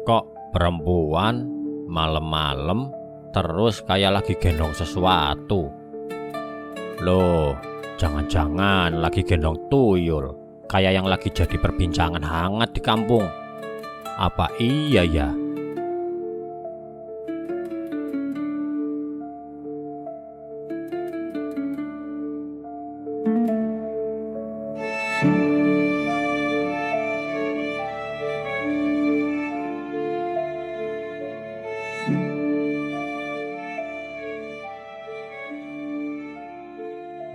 Kok perempuan malam-malam terus kayak lagi gendong sesuatu? Loh, jangan-jangan lagi gendong tuyul, kayak yang lagi jadi perbincangan hangat di kampung. Apa iya ya?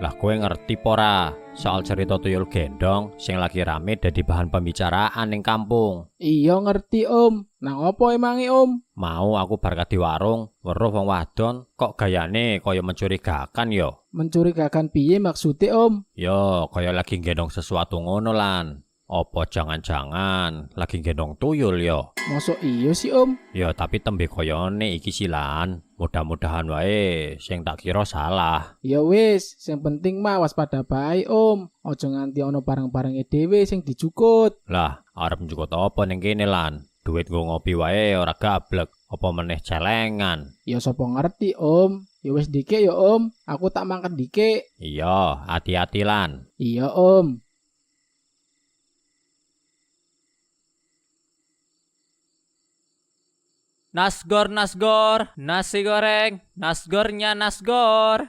Lah kowe ngerti pora soal cerita tuyul gendong sing lagi rame dadi bahan pembicaraan ning kampung? Iya ngerti om. Nang opo emange om? Mau aku bar di warung, weruh wong wadon kok gayane kaya mencurigakan yo. Mencurigakan piye maksudnya om? Yo, kaya lagi gendong sesuatu ngono lan. Apa jangan-jangan lagi gendong tuyul yo? Mosok iya sih om? Yo, tapi tembe koyone iki silan. Mudah-mudahan wae sing tak kira salah. Ya wis, sing penting mah waspada bae om. Ojo nganti ana barang-barange dhewe sing dijukut. Lah, arep njukut apa ning kene lan? Duit nggo ngopi wae ora gablek, apa meneh celengan. Ya sapa ngerti om? Ya wis dikek ya om, aku tak mangkat dikek. Iya, hati-hati lan. Iya om. Nasgor, nasgor, nasi goreng, nasgornya nasgor.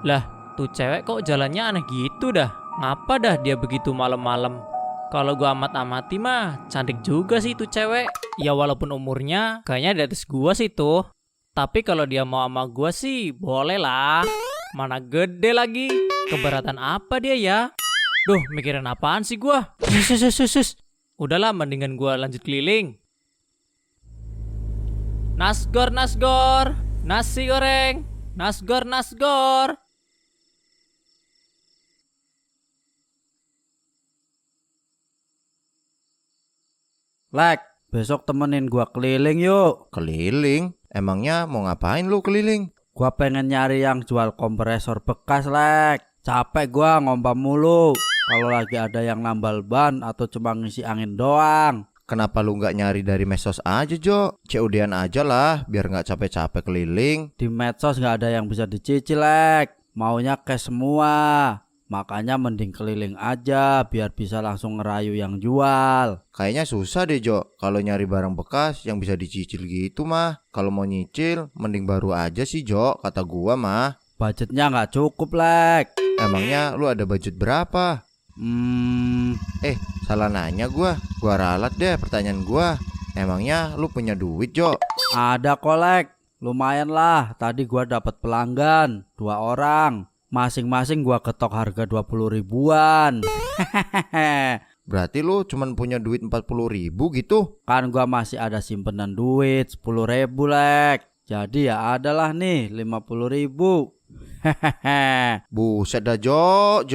Lah, tuh cewek kok jalannya aneh gitu dah. Ngapa dah dia begitu malam-malam? Kalau gua amat-amati mah, cantik juga sih tuh cewek. Ya walaupun umurnya kayaknya di atas gua sih tuh. Tapi kalau dia mau sama gua sih, boleh lah. Mana gede lagi. Keberatan apa dia ya? Duh, mikirin apaan sih gua? Sus. Udahlah, mendingan gua lanjut keliling. Nasgor, nasgor, nasi goreng, nasgor, nasgor. Lek, besok temenin gua keliling yuk. Keliling? Emangnya mau ngapain lu keliling? Gua pengen nyari yang jual kompresor bekas, Lek. Capek gua ngompa mulu. Kalau lagi ada yang nambal ban atau cuma ngisi angin doang. Kenapa lu nggak nyari dari medsos aja, Jo? COD-an aja lah, biar nggak capek-capek keliling. Di medsos nggak ada yang bisa dicicil, Lek. Maunya cash semua. Makanya mending keliling aja biar bisa langsung ngerayu yang jual. Kayaknya susah deh, Jo. Kalau nyari barang bekas yang bisa dicicil gitu mah. Kalau mau nyicil, mending baru aja sih, Jo. Kata gua mah. Budgetnya nggak cukup, Lek. Emangnya lu ada budget berapa? Salah nanya gua ralat deh pertanyaan gua. Emangnya lu punya duit, Jo? Ada kolek. Lumayan lah. Tadi gua dapat pelanggan 2 orang. Masing-masing gua ketok harga 20 ribuan. Berarti lu cuman punya duit 40 ribu gitu? Kan gua masih ada simpenan duit 10 ribu, Lek. Jadi ya adalah nih 50 ribu. Buset dah, Jo.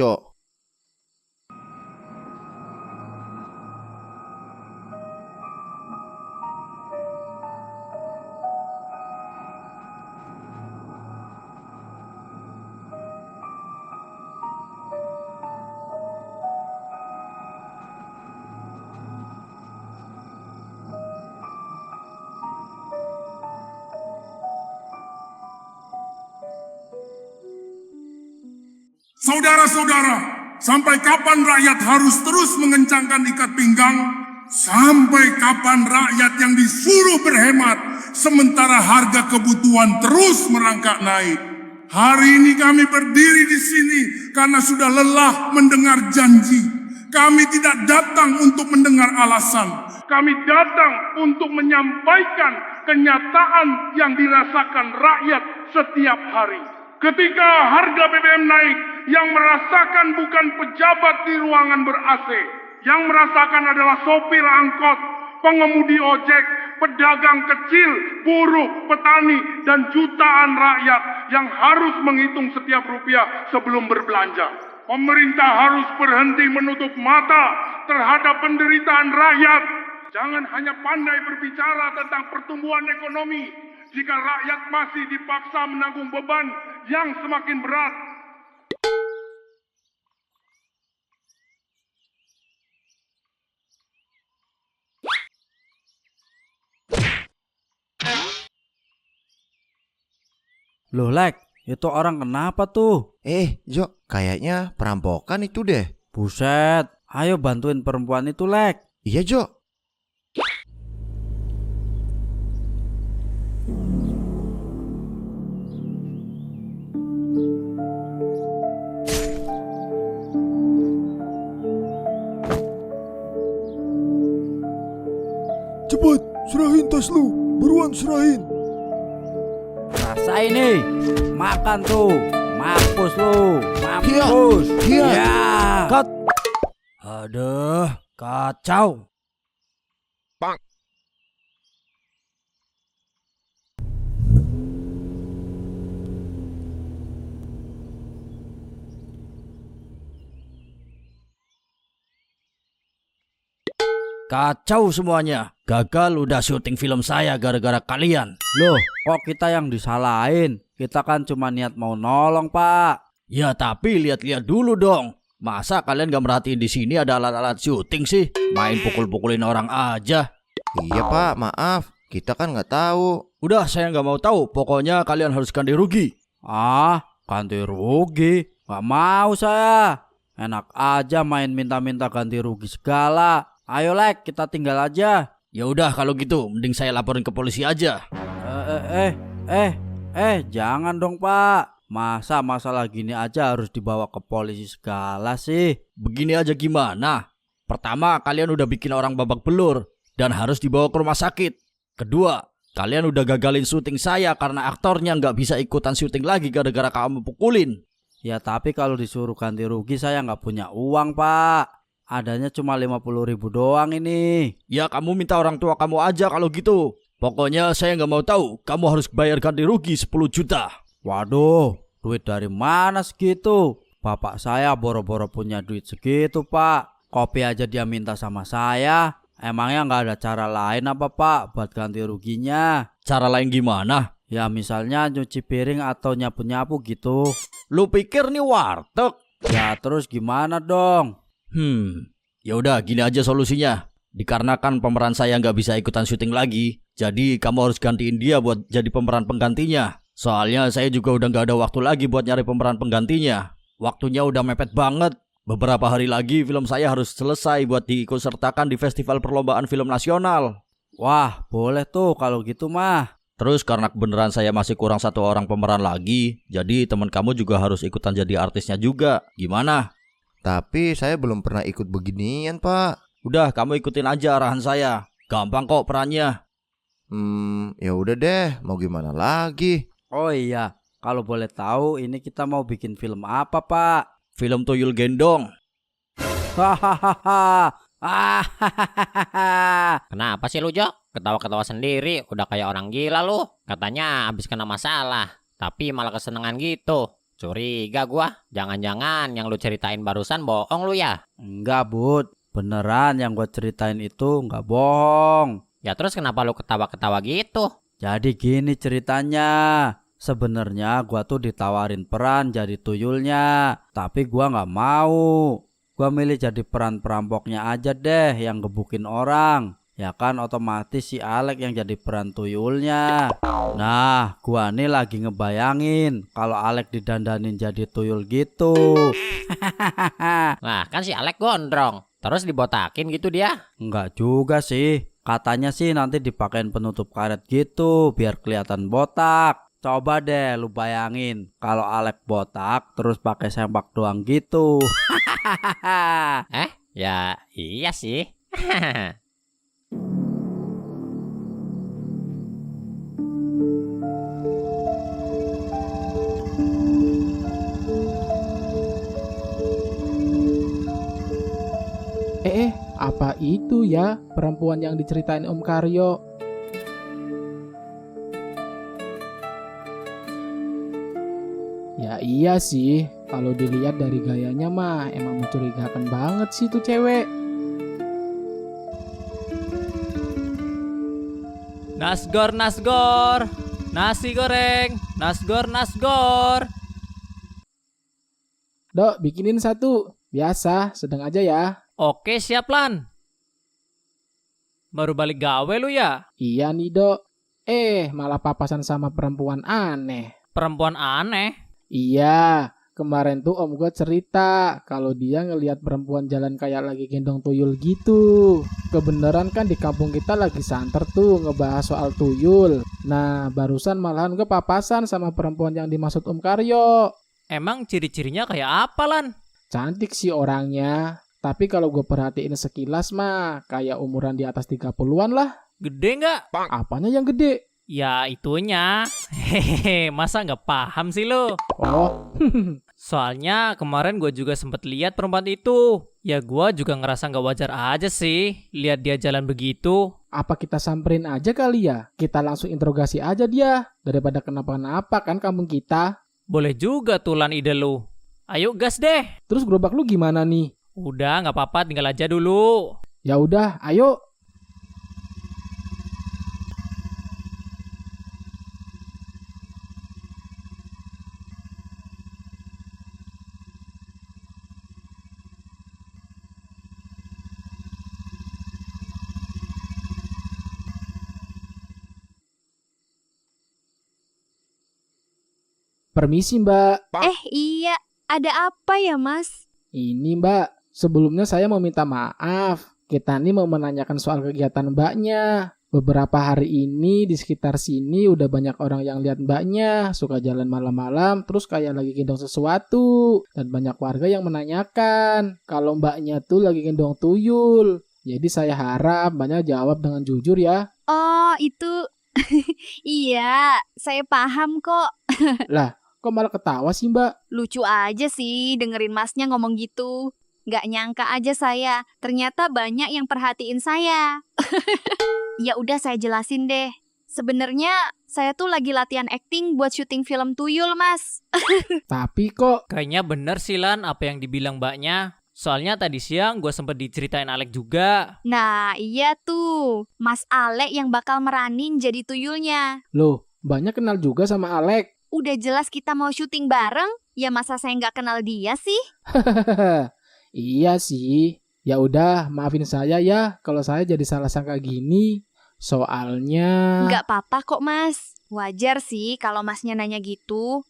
Saudara-saudara, sampai kapan rakyat harus terus mengencangkan ikat pinggang? Sampai kapan rakyat yang disuruh berhemat sementara harga kebutuhan terus merangkak naik? Hari ini kami berdiri di sini karena sudah lelah mendengar janji. Kami tidak datang untuk mendengar alasan. Kami datang untuk menyampaikan kenyataan yang dirasakan rakyat setiap hari. Ketika harga BBM naik, yang merasakan bukan pejabat di ruangan ber-AC. Yang merasakan adalah sopir angkot, pengemudi ojek, pedagang kecil, buruh, petani, dan jutaan rakyat yang harus menghitung setiap rupiah sebelum berbelanja. Pemerintah harus berhenti menutup mata terhadap penderitaan rakyat. Jangan hanya pandai berbicara tentang pertumbuhan ekonomi jika rakyat masih dipaksa menanggung beban yang semakin berat. Loh Lek, itu orang kenapa tuh? Jo, kayaknya perampokan itu deh. Buset, ayo bantuin perempuan itu Lek. Iya, Jo. Cepat, serahin tas lu. Buruan serahin. Rasain nih, makan tuh. Mampus lu, mampus. Iya. Ya. Cut. Aduh, kacau. Kacau semuanya. Gagal udah syuting film saya gara-gara kalian. Loh, kok kita yang disalahin? Kita kan cuma niat mau nolong, Pak. Ya tapi lihat-lihat dulu dong. Masa kalian gak merhatiin di sini ada alat-alat syuting sih? Main pukul-pukulin orang aja. Iya, Pak, maaf. Kita kan nggak tahu. Udah, saya nggak mau tahu. Pokoknya kalian harus ganti rugi. Ah, ganti rugi? Gak mau saya. Enak aja main minta-minta ganti rugi segala. Ayo Lek, kita tinggal aja. Ya udah kalau gitu, mending saya laporin ke polisi aja. Jangan dong Pak. Masa masalah gini aja harus dibawa ke polisi segala sih? Begini aja gimana? Pertama, kalian udah bikin orang babak belur dan harus dibawa ke rumah sakit. Kedua, kalian udah gagalin syuting saya karena aktornya nggak bisa ikutan syuting lagi gara-gara kamu pukulin. Ya tapi kalau disuruh ganti rugi saya nggak punya uang Pak. Adanya cuma 50.000 doang ini. Ya kamu minta orang tua kamu aja kalau gitu. Pokoknya saya nggak mau tahu. Kamu harus bayar ganti rugi 10 juta. Waduh, duit dari mana segitu? Bapak saya boro-boro punya duit segitu Pak. Kopi aja dia minta sama saya. Emangnya nggak ada cara lain apa Pak buat ganti ruginya? Cara lain gimana? Ya misalnya nyuci piring atau nyapu-nyapu gitu. Lu pikir nih warteg? Ya terus gimana dong? Ya udah gini aja solusinya. Dikarenakan pemeran saya nggak bisa ikutan syuting lagi, jadi kamu harus gantiin dia buat jadi pemeran penggantinya. Soalnya saya juga udah nggak ada waktu lagi buat nyari pemeran penggantinya. Waktunya udah mepet banget. Beberapa hari lagi film saya harus selesai buat diikutsertakan di Festival Perlombaan Film Nasional. Wah, boleh tuh kalau gitu mah. Terus karena kebenaran saya masih kurang 1 orang pemeran lagi, jadi teman kamu juga harus ikutan jadi artisnya juga. Gimana? Tapi saya belum pernah ikut beginian, Pak. Udah, kamu ikutin aja arahan saya. Gampang kok perannya. Ya udah deh, mau gimana lagi? Oh iya, kalau boleh tahu ini kita mau bikin film apa, Pak? Film Tuyul Gendong. Hahaha. Kenapa sih lu, Jo? Ketawa-ketawa sendiri, udah kayak orang gila lu. Katanya habis kena masalah, tapi malah kesenengan gitu. Curiga gua, jangan-jangan yang lu ceritain barusan bohong lu ya? Enggak, Bud. Beneran yang gua ceritain itu enggak bohong. Ya terus kenapa lu ketawa-ketawa gitu? Jadi gini ceritanya. Sebenarnya gua tuh ditawarin peran jadi tuyulnya, tapi gua nggak mau. Gua milih jadi peran perampoknya aja deh yang gebukin orang. Ya kan otomatis si Alek yang jadi peran tuyulnya. Nah, gua nih lagi ngebayangin kalau Alek didandanin jadi tuyul gitu. Lah kan si Alek gondrong, terus dibotakin gitu dia? Enggak juga sih. Katanya sih nanti dipakein penutup karet gitu biar kelihatan botak. Coba deh lu bayangin kalau Alek botak terus pakai sempak doang gitu. Ya iya sih. Apa itu ya perempuan yang diceritain Om Karyo? Ya iya sih, kalau dilihat dari gayanya mah emang mencurigakan banget sih tuh cewek. Nasgor, nasgor. Nasi goreng. Nasgor, nasgor. Dok, bikinin satu. Biasa, sedang aja ya. Oke, siap Lan. Baru balik gawe lu ya? Iya nih dok. Malah papasan sama perempuan aneh. Perempuan aneh. Iya, kemarin tuh om gue cerita kalau dia ngelihat perempuan jalan kayak lagi gendong tuyul gitu. Kebenaran kan di kampung kita lagi santer tuh ngebahas soal tuyul. Nah, barusan malahan gue papasan sama perempuan yang dimaksud Om Karyo. Emang ciri-cirinya kayak apa, Lan? Cantik sih orangnya, tapi kalau gue perhatiin sekilas mah kayak umuran di atas 30-an lah. Gede nggak? Apanya yang gede? Ya itunya. Hehehe, masa nggak paham sih lo? Oh, Soalnya kemarin gue juga sempet lihat perempuan itu. Ya gue juga ngerasa nggak wajar aja sih lihat dia jalan begitu. apa kita samperin aja kali ya? Kita langsung interogasi aja dia, daripada kenapa-napa kan kampung kita. Boleh juga tuh Lan ide lu. Ayo gas deh. Terus gerobak lu gimana nih? Udah nggak apa-apa, tinggal aja dulu. Ya udah, ayo. Permisi Mbak. Iya, ada apa ya Mas? Ini Mbak, sebelumnya saya mau minta maaf. Kita nih mau menanyakan soal kegiatan Mbaknya. Beberapa hari ini di sekitar sini udah banyak orang yang lihat Mbaknya suka jalan malam-malam terus kayak lagi gendong sesuatu. Dan banyak warga yang menanyakan kalau Mbaknya tuh lagi gendong tuyul. Jadi saya harap Mbaknya jawab dengan jujur ya. Oh, itu... Iya, saya paham kok. Lah, kok malah ketawa sih Mbak? Lucu aja sih dengerin Masnya ngomong gitu. Nggak nyangka aja saya, ternyata banyak yang perhatiin saya. Ya udah saya jelasin deh. Sebenarnya saya tuh lagi latihan acting buat syuting film tuyul, Mas. Tapi kok Kayaknya bener sih Lan apa yang dibilang mbaknya. Soalnya tadi siang gue sempet diceritain Alek juga. Nah, iya tuh. Mas Alek yang bakal meranin jadi tuyulnya. loh, Mbaknya kenal juga sama Alek. Udah jelas kita mau syuting bareng, ya masa saya nggak kenal dia sih? Iya sih. Ya udah, maafin saya ya kalau saya jadi salah sangka gini. Soalnya Nggak apa-apa kok, Mas. Wajar sih kalau Masnya nanya gitu.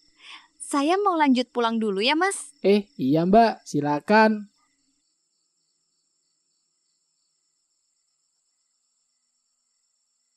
Saya mau lanjut pulang dulu ya, Mas. iya Mbak, silakan.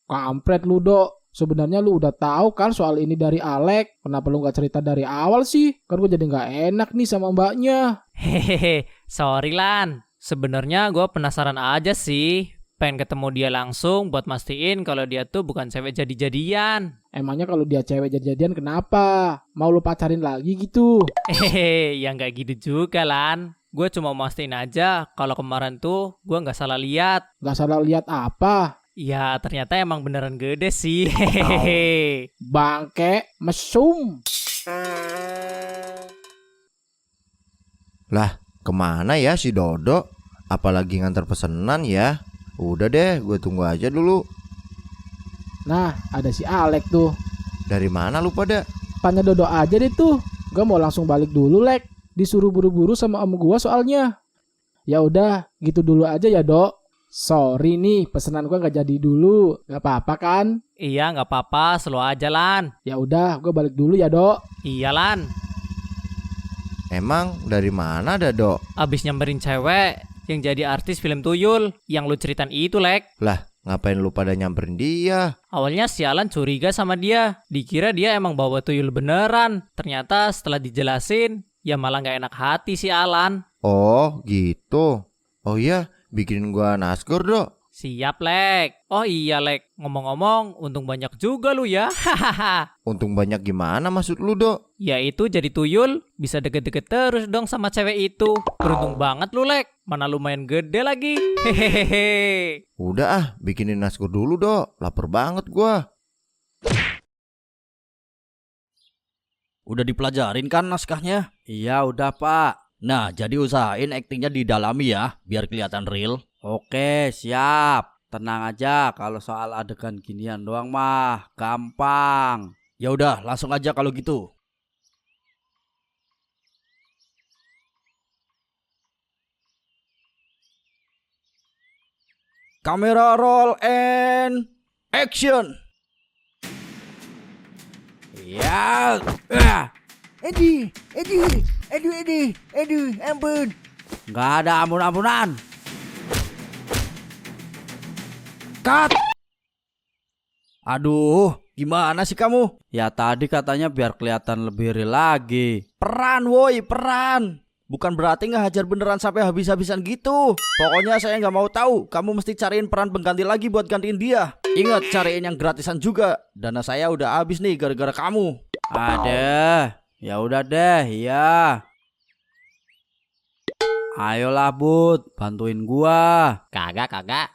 Kampret lu, Dok. Sebenarnya lu udah tahu kan soal ini dari Alek. Kenapa lu nggak cerita dari awal sih? Kan gue jadi nggak enak nih sama Mbaknya. Hehehe, sorry Lan. Sebenarnya gue penasaran aja sih. Pengen ketemu dia langsung buat mastiin kalau dia tuh bukan cewek jadi-jadian. Emangnya kalau dia cewek jadi-jadian kenapa? Mau lu pacarin lagi gitu? Hehehe, ya nggak gitu juga Lan. Gue cuma mau mastiin aja kalau kemarin tuh gue nggak salah lihat. Nggak salah lihat apa? Ya ternyata emang beneran gede sih. Hehehe. Bangke, mesum. Lah, kemana ya si Dodo? Apalagi ngantar pesanan ya? Udah deh, gue tunggu aja dulu. Nah, ada si Alek tuh. Dari mana lu pada? Tanya Dodo aja deh tuh. Gue mau langsung balik dulu, Lek. Disuruh buru-buru sama om gue soalnya. Ya udah, gitu dulu aja ya, Dok. Sorry nih, pesanan gue nggak jadi dulu. Gak apa-apa kan? Iya nggak apa-apa, slow aja Lan. Ya udah, gue balik dulu ya, Dok. Iya Lan. Emang dari mana ada, Dok? Abis nyamperin cewek yang jadi artis film tuyul yang lu ceritain itu Lek. Lah, ngapain lu pada nyamperin dia? Awalnya si Alan curiga sama dia. Dikira dia emang bawa tuyul beneran. Ternyata setelah dijelasin, ya malah gak enak hati si Alan. Oh, gitu. Oh iya, bikinin gua nasgor, Dok. Siap Lek. Oh iya Lek, ngomong-ngomong untung banyak juga lu ya. Hahaha. Untung banyak gimana maksud lu, Dok? Ya itu jadi tuyul, bisa deket-deket terus dong sama cewek itu. Beruntung banget lu Lek, mana lumayan gede lagi. Hehehe. Udah ah, bikinin nasgor dulu, Dok. Laper banget gua. Udah dipelajarin kan naskahnya? Iya udah Pak. Nah jadi usahain aktingnya didalami ya, biar kelihatan real. Oke siap. Tenang aja, kalau soal adegan ginian doang mah gampang. Ya udah langsung aja kalau gitu. Kamera roll and action. Ya. Edi, ampun. Nggak ada ampun-ampunan. Cut. Aduh, gimana sih kamu? Ya tadi katanya biar kelihatan lebih real lagi. Peran woi, peran. Bukan berarti nggak hajar beneran sampai habis-habisan gitu. Pokoknya saya nggak mau tahu. Kamu mesti cariin peran pengganti lagi buat gantiin dia. Ingat, cariin yang gratisan juga. Dana saya udah habis nih gara-gara kamu. Ada. Ya udah deh, ya. Ayolah Bud, bantuin gua. Kagak,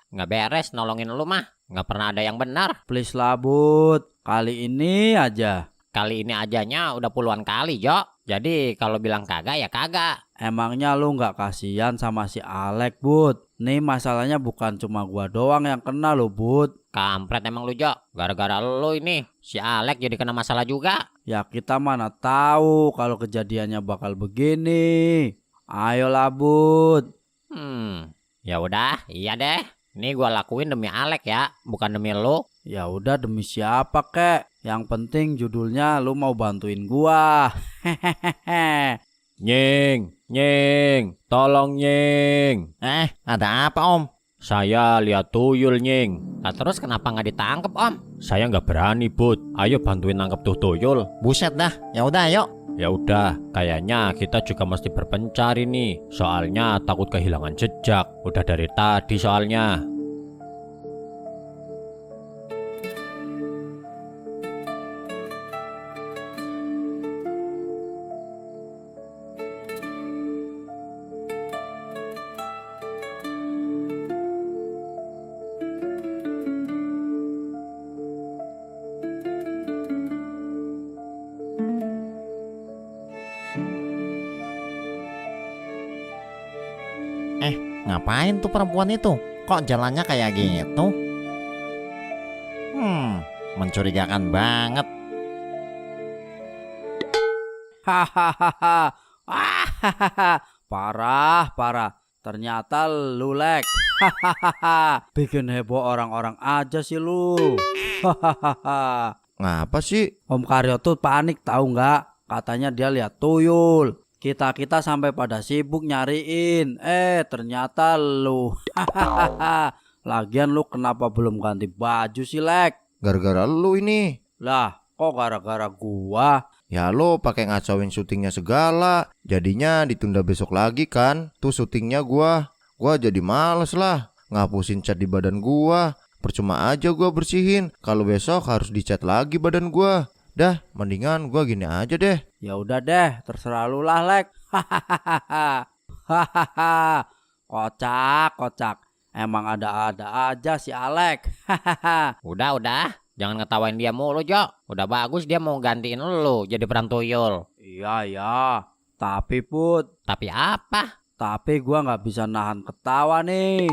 nggak beres nolongin lu mah. Nggak pernah ada yang benar. Please lah Bud, kali ini aja. Kali ini ajanya udah puluhan kali, Jo. Jadi kalau bilang kagak ya kagak. Emangnya lu nggak kasihan sama si Alek Bud? Nih masalahnya bukan cuma gua doang yang kena lo Bud. Kampret emang lu, Jo. Gara-gara lu ini si Alek jadi kena masalah juga. Ya kita mana tahu kalau kejadiannya bakal begini. Ayolah Bud. Ya udah, iya deh. Ini gua lakuin demi Alek ya, bukan demi lu. Ya udah demi siapa kek? Yang penting judulnya lu mau bantuin gua. Hehehe. Nying, tolong Nying. Ada apa Om? Saya lihat tuyul Nying. Nah, terus kenapa nggak ditangkap Om? Saya nggak berani Bud. Ayo bantuin nangkep tuh tuyul. Buset dah. Ya udah ayo. Ya udah, kayaknya kita juga mesti berpencar ini. Soalnya takut kehilangan jejak. Udah dari tadi soalnya. Ngapain tuh perempuan itu? Kok jalannya kayak gitu? Mencurigakan banget. Hahaha. Parah. Ternyata lu Lek. Hahaha. Bikin heboh orang-orang aja sih lu. Hahaha. Ngapa sih? Om Karyo tuh panik tahu nggak? Katanya dia lihat tuyul. Kita sampai pada sibuk nyariin. Ternyata lu. Hahaha. Lagian lu kenapa belum ganti baju sih Lek? Gara-gara lu ini. Lah, kok gara-gara gua? Ya lo pakai ngacauin syutingnya segala. Jadinya ditunda besok lagi kan. Tuh syutingnya gua jadi males lah ngapusin cat di badan gua. Percuma aja gua bersihin. Kalau besok harus dicat lagi badan gua. Dah, mendingan gua gini aja deh. Ya udah deh, terserah lu lah Lek. Hahaha. Kocak. Emang ada-ada aja si Alek. Udah. Jangan ngetawain dia mulu, Jo. Udah bagus dia mau gantiin lu jadi peran tuyul. Iya. Tapi Put. Tapi apa? Tapi gua nggak bisa nahan ketawa nih.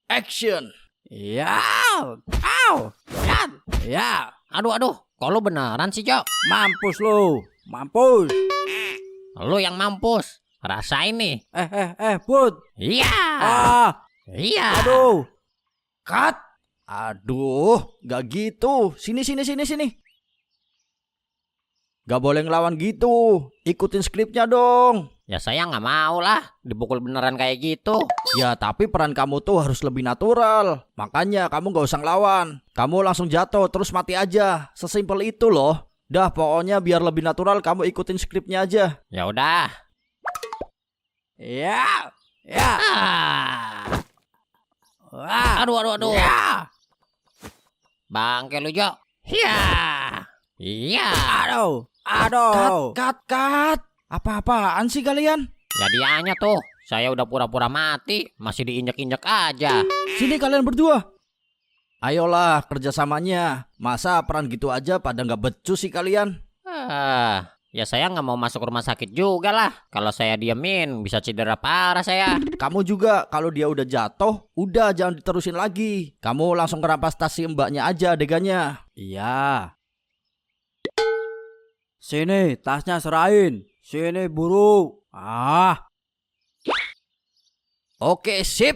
Action. Ya. Ya. Aduh. Kok lu beneran sih, Jo? Mampus lu. Mampus. Lu yang mampus. Rasain nih. Put. Iya. Iya. Aduh. Cut. Gak gitu. Sini. Gak boleh ngelawan gitu. Ikutin skripnya dong. Ya saya nggak mau lah dipukul beneran kayak gitu. Ya tapi peran kamu tuh harus lebih natural. Makanya kamu gak usah ngelawan. Kamu langsung jatuh terus mati aja. Sesimpel itu loh. Dah pokoknya biar lebih natural kamu ikutin skripnya aja. Ya udah. Ya. Aduh. Ya. Bangke lu, Jo. Ya. Iya. Aduh. Cut. Apa-apaan sih kalian? Ya dianya tuh. Saya udah pura-pura mati, masih diinjek-injek aja. Sini kalian berdua. Ayolah kerjasamanya. Masa peran gitu aja pada nggak becus sih kalian? Ya saya nggak mau masuk rumah sakit juga lah. Kalau saya diemin bisa cedera parah saya. Kamu juga kalau dia udah jatuh, udah jangan diterusin lagi. Kamu langsung kerampas tas si mbaknya aja adegannya. Iya. Sini tasnya serahin. Sini buru. Oke sip.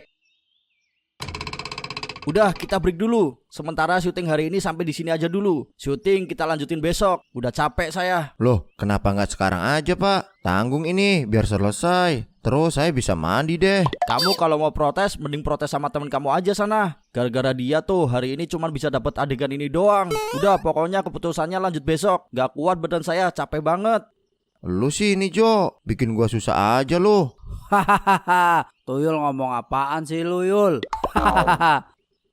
Udah, kita break dulu. Sementara syuting hari ini sampai di sini aja dulu. Syuting kita lanjutin besok. Udah capek saya. Loh, kenapa nggak sekarang aja, Pak? Tanggung ini biar selesai. Terus saya bisa mandi deh. Kamu kalau mau protes, mending protes sama temen kamu aja sana. Gara-gara dia tuh hari ini cuma bisa dapat adegan ini doang. Udah, pokoknya keputusannya lanjut besok. Gak kuat badan saya, capek banget. Lu sih ini Jo, bikin gua susah aja lu. Hahaha, Tuyul ngomong apaan sih lu Yul? Hahaha.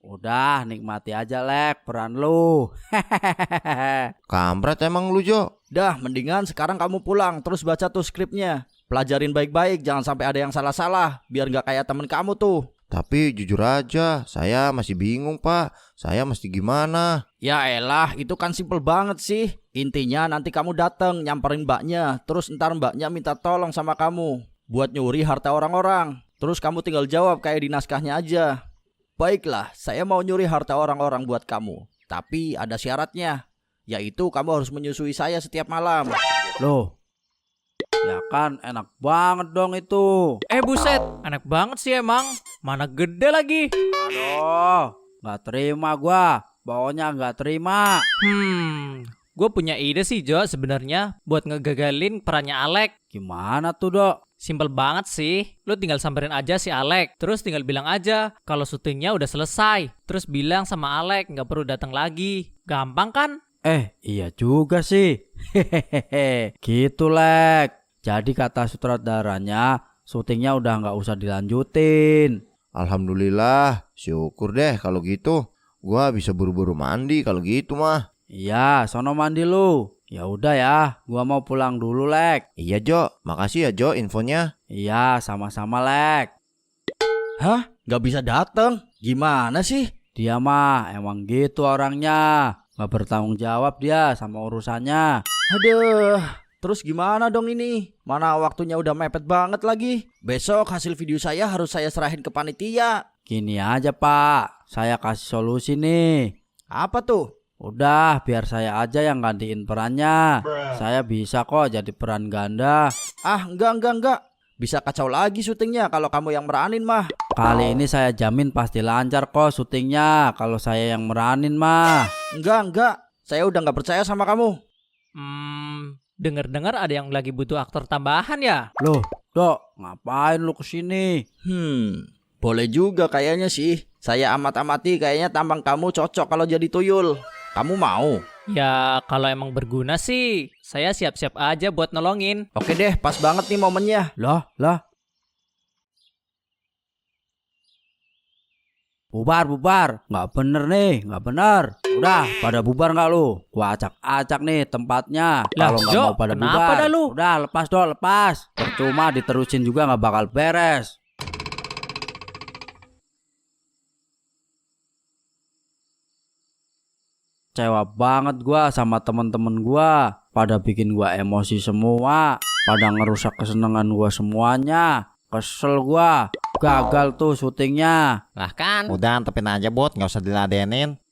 Udah nikmati aja Lek peran lu. Hehehe. Kampret emang lu Jo. Dah, mendingan sekarang kamu pulang terus baca tuh skripnya. Pelajarin baik-baik, jangan sampai ada yang salah-salah. Biar gak kayak temen kamu tuh. Tapi jujur aja, saya masih bingung Pak. Saya mesti gimana? Ya elah, itu kan simpel banget sih. Intinya nanti kamu dateng nyamperin mbaknya. Terus ntar mbaknya minta tolong sama kamu buat nyuri harta orang-orang. Terus kamu tinggal jawab kayak di naskahnya aja. Baiklah, saya mau nyuri harta orang-orang buat kamu. Tapi ada syaratnya. Yaitu kamu harus menyusui saya setiap malam. Loh, ya kan enak banget dong itu. Buset, enak banget sih emang. Mana gede lagi. Aduh, gak terima gua. Pokoknya gak terima. Gue punya ide sih Jo sebenarnya buat ngegagalin perannya Alek. Gimana tuh Dok? Simpel banget sih. Lu tinggal samperin aja si Alek. Terus tinggal bilang aja kalau syutingnya udah selesai. Terus bilang sama Alek nggak perlu datang lagi. Gampang kan? Iya juga sih. Hehehe, gitu Lek. Jadi kata sutradaranya, syutingnya udah nggak usah dilanjutin. Alhamdulillah, syukur deh kalau gitu. Gua bisa buru-buru mandi kalau gitu mah. Iya, sono mandi lu. Ya udah ya, gua mau pulang dulu Lek. Iya Jo, makasih ya Jo infonya. Iya, sama-sama Lek. Hah? Gak bisa dateng? Gimana sih? Dia mah emang gitu orangnya. Gak bertanggung jawab dia sama urusannya. Aduh, terus gimana dong ini? Mana waktunya udah mepet banget lagi. Besok hasil video saya harus saya serahin ke panitia. Gini aja Pak, saya kasih solusi nih. Apa tuh? Udah, biar saya aja yang gantiin perannya. Saya bisa kok jadi peran ganda. Ah, enggak. Bisa kacau lagi syutingnya kalau kamu yang meranin mah. Kali ini saya jamin pasti lancar kok syutingnya kalau saya yang meranin mah. Enggak. Saya udah gak percaya sama kamu. Dengar-dengar ada yang lagi butuh aktor tambahan ya? Loh, Dok, ngapain lu kesini? Boleh juga kayaknya sih. Saya amat-amati kayaknya tampang kamu cocok kalau jadi tuyul. Kamu mau? Ya kalau emang berguna sih, saya siap-siap aja buat nolongin. Oke deh, pas banget nih momennya. Lah. Bubar. Nggak bener nih, nggak bener. Udah, pada bubar nggak lu? Gua acak-acak nih tempatnya. Lah, Kalau nggak Jo, mau pada kenapa bubar. dah lu? Udah, lepas Dok, lepas. Percuma diterusin juga nggak bakal beres. Kecewa banget gua sama temen-temen gua. Pada bikin gua emosi semua. Pada ngerusak kesenangan gua semuanya. Kesel gua. Gagal tuh syutingnya. Lah kan. Udah antepin aja Bot, nggak usah diladenin.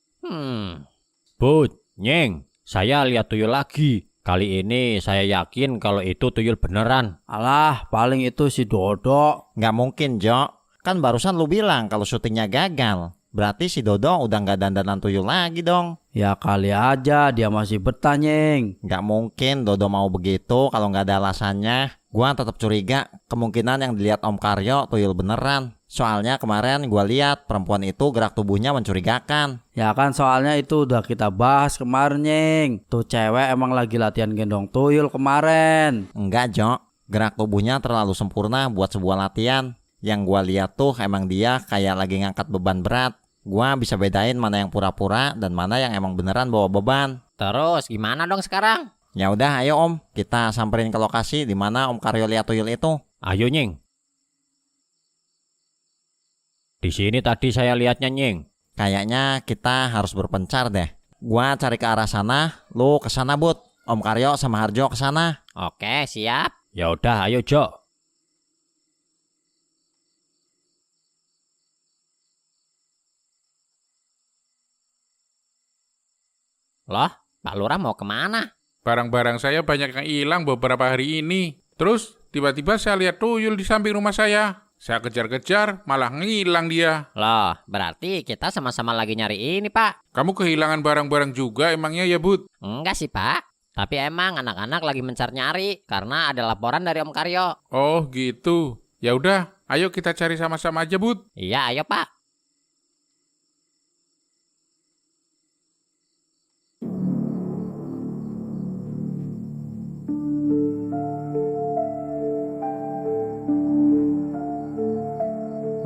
Bud, Nyeng, saya lihat tuyul lagi. Kali ini saya yakin kalau itu tuyul beneran. Alah, paling itu si Dodo. Nggak mungkin Jo, kan barusan lu bilang kalau syutingnya gagal. Berarti si Dodo udah nggak dandanan tuyul lagi dong. Ya kali aja dia masih betah Nyeng. Nggak mungkin Dodo mau begitu kalau nggak ada alasannya. Gua tetap curiga kemungkinan yang dilihat Om Karyo tuyul beneran. Soalnya kemarin gua lihat perempuan itu gerak tubuhnya mencurigakan. Ya kan soalnya itu udah kita bahas kemarin Nyeng. Tuh cewek emang lagi latihan gendong tuyul kemarin. Enggak Jo, gerak tubuhnya terlalu sempurna buat sebuah latihan. Yang gua lihat tuh emang dia kayak lagi ngangkat beban berat. Gua bisa bedain mana yang pura-pura dan mana yang emang beneran bawa beban. Terus gimana dong sekarang? Ya udah ayo Om, kita samperin ke lokasi di mana Om Karyo lihat tuyul itu. Ayo Nyeng. Di sini tadi saya lihatnya Nyeng. Kayaknya kita harus berpencar deh. Gua cari ke arah sana, lu ke sana Bud. Om Karyo sama Harjo ke sana. Oke, siap. Ya udah, ayo Jo. Loh, Pak Lurah mau kemana? Barang-barang saya banyak yang hilang beberapa hari ini. Terus tiba-tiba saya lihat tuyul di samping rumah saya. Saya kejar-kejar, malah ngilang dia. Loh, berarti kita sama-sama lagi nyari ini, Pak. Kamu kehilangan barang-barang juga emangnya ya, Bud? Enggak sih, Pak. Tapi emang anak-anak lagi mencari-nyari karena ada laporan dari Om Karyo. Oh, gitu. Ya udah, ayo kita cari sama-sama aja, Bud. Iya, ayo, Pak.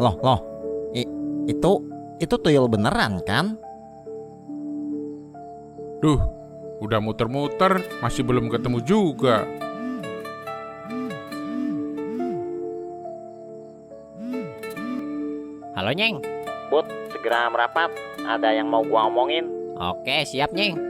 Loh, itu tuyul beneran kan? Duh, udah muter-muter, masih belum ketemu juga. Halo, Nyeng. Bud, segera merapat. Ada yang mau gua omongin. Oke, siap, Nyeng.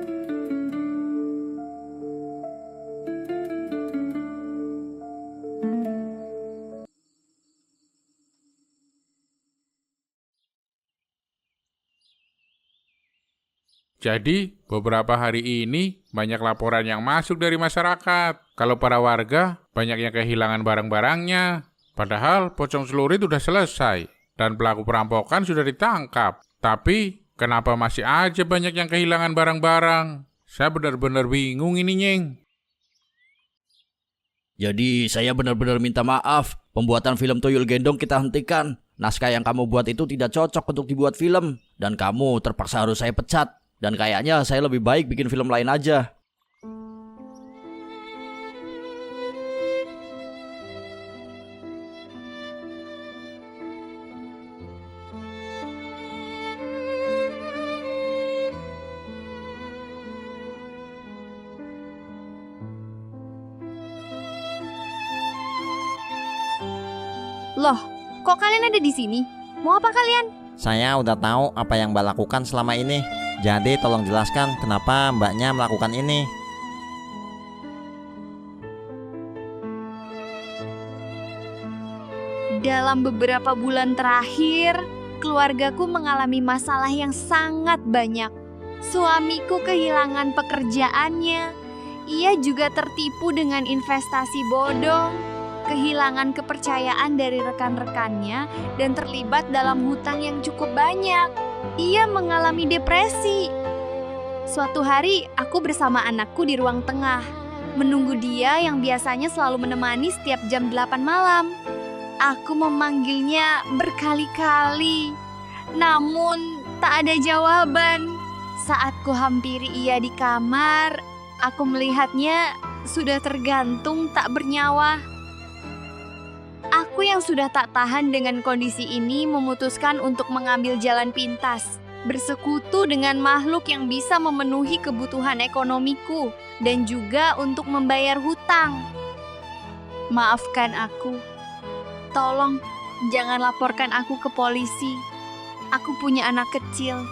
Jadi, beberapa hari ini banyak laporan yang masuk dari masyarakat. Kalau para warga banyak yang kehilangan barang-barangnya. Padahal pocong celurit udah selesai dan pelaku perampokan sudah ditangkap. Tapi, kenapa masih aja banyak yang kehilangan barang-barang? Saya benar-benar bingung ini, Nyeng. Jadi saya benar-benar minta maaf. Pembuatan film Tuyul Gendong kita hentikan. Naskah yang kamu buat itu tidak cocok untuk dibuat film. Dan kamu terpaksa harus saya pecat. Dan kayaknya saya lebih baik bikin film lain aja. Loh, kok kalian ada di sini? Mau apa kalian? Saya udah tahu apa yang Mbak lakukan selama ini. Jadi tolong jelaskan kenapa Mbaknya melakukan ini. Dalam beberapa bulan terakhir, keluargaku mengalami masalah yang sangat banyak. Suamiku kehilangan pekerjaannya. Ia juga tertipu dengan investasi bodong, kehilangan kepercayaan dari rekan-rekannya, dan terlibat dalam hutang yang cukup banyak. Ia mengalami depresi. Suatu hari, aku bersama anakku di ruang tengah, menunggu dia yang biasanya selalu menemani setiap jam 8 malam. Aku memanggilnya berkali-kali, namun tak ada jawaban. Saat ku hampiri ia di kamar, aku melihatnya sudah tergantung tak bernyawa. Aku yang sudah tak tahan dengan kondisi ini memutuskan untuk mengambil jalan pintas, bersekutu dengan makhluk yang bisa memenuhi kebutuhan ekonomiku dan juga untuk membayar hutang. Maafkan aku. Tolong, jangan laporkan aku ke polisi. Aku punya anak kecil.